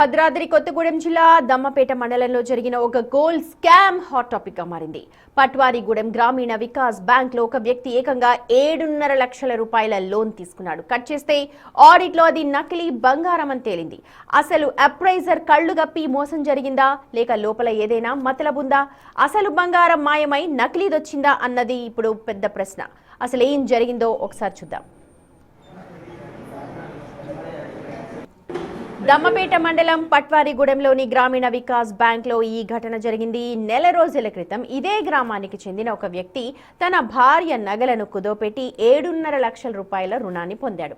భద్రాద్రి కొత్తగూడెం జిల్లా దమ్మపేట మండలంలో జరిగిన ఒక గోల్డ్ స్కామ్ హాట్ టాపిక్ గా మారింది. పట్వారిగూడెం గ్రామీణ వికాస్ బ్యాంక్ లో ఒక వ్యక్తి ఏకంగా 7.5 లక్షల రూపాయల లోన్ తీసుకున్నాడు. కట్ చేస్తే ఆడిట్ లో అది నకిలీ బంగారం అని తేలింది. అసలు అప్రైజర్ కళ్ళు గప్పి మోసం జరిగిందా లేక లోపల ఏదైనా మతలబుందా? అసలు బంగారం మాయమై నకిలీదొచ్చిందా అన్నది ఇప్పుడు పెద్ద ప్రశ్న. అసలు ఏం జరిగిందో ఒకసారి చూద్దాం. దమ్మపేట మండలం పట్వారిగూడెంలోని గ్రామీణ వికాస్ బ్యాంక్ లో ఈ ఘటన జరిగింది. నెల రోజుల క్రితం ఇదే గ్రామానికి చెందిన ఒక వ్యక్తి తన భార్య నగలను కుదోపెట్టి 7.5 లక్షల రూపాయల రుణాన్ని పొందాడు.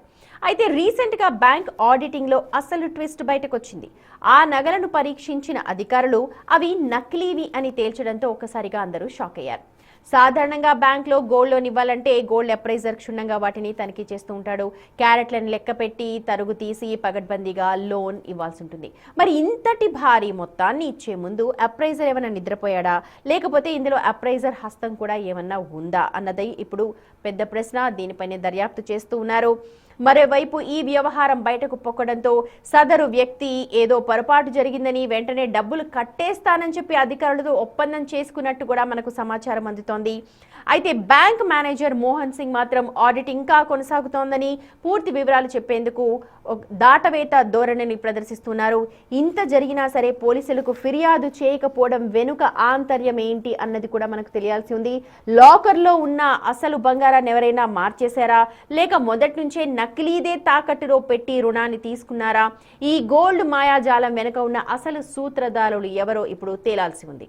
అయితే రీసెంట్ గా బ్యాంక్ ఆడిటింగ్ లో అసలు ట్విస్ట్ బయటకొచ్చింది. ఆ నగలను పరీక్షించిన అధికారులు అవి నకిలీవి అని తేల్చడంతో ఒక్కసారిగా అందరూ షాక్ అయ్యారు. సాధారణంగా బ్యాంక్ లో గోల్డ్ లోన్ ఇవ్వాలంటే గోల్డ్ అప్రైజర్ క్షుణ్ణంగా వాటిని తనిఖీ చేస్తూ ఉంటాడు. క్యారెట్లను లెక్క పెట్టి తరుగు తీసి పగడ్బందీగా లోన్ ఇవ్వాల్సి ఉంటుంది. మరి ఇంతటి భారీ మొత్తాన్ని ఇచ్చే ముందు అప్రైజర్ ఏమైనా నిద్రపోయాడా లేకపోతే ఇందులో అప్రైజర్ హస్తం కూడా ఏమన్నా ఉందా అన్నది ఇప్పుడు పెద్ద ప్రశ్న. దీనిపైనే దర్యాప్తు చేస్తూ ఉన్నారు. మరోవైపు ఈ వ్యవహారం బయటకు పొక్కడంతో సదరు వ్యక్తి ఏదో పొరపాటు జరిగిందని వెంటనే డబ్బులు కట్టేస్తానని చెప్పి అధికారులతో ఒప్పందం చేసుకున్నట్టు కూడా మనకు సమాచారం అందుతోంది. అయితే బ్యాంక్ మేనేజర్ మోహన్ సింగ్ మాత్రం ఆడిట్ ఇంకా కొనసాగుతోందని పూర్తి వివరాలు చెప్పేందుకు దాటవేత ధోరణిని ప్రదర్శిస్తున్నారు. ఇంత జరిగినా సరే పోలీసులకు ఫిర్యాదు చేయకపోవడం వెనుక ఆంతర్యం ఏంటి అన్నది కూడా మనకు తెలియాల్సి ఉంది. లాకర్లో ఉన్న అసలు బంగారాన్ని ఎవరైనా మార్చేశారా లేక మొదటి నుంచే నకిలీదే తాకట్టులో పెట్టి రుణాన్ని తీసుకున్నారా? ఈ గోల్డ్ మాయాజాలం వెనుక ఉన్న అసలు సూత్రధారులు ఎవరో ఇప్పుడు తేలాల్సి ఉంది.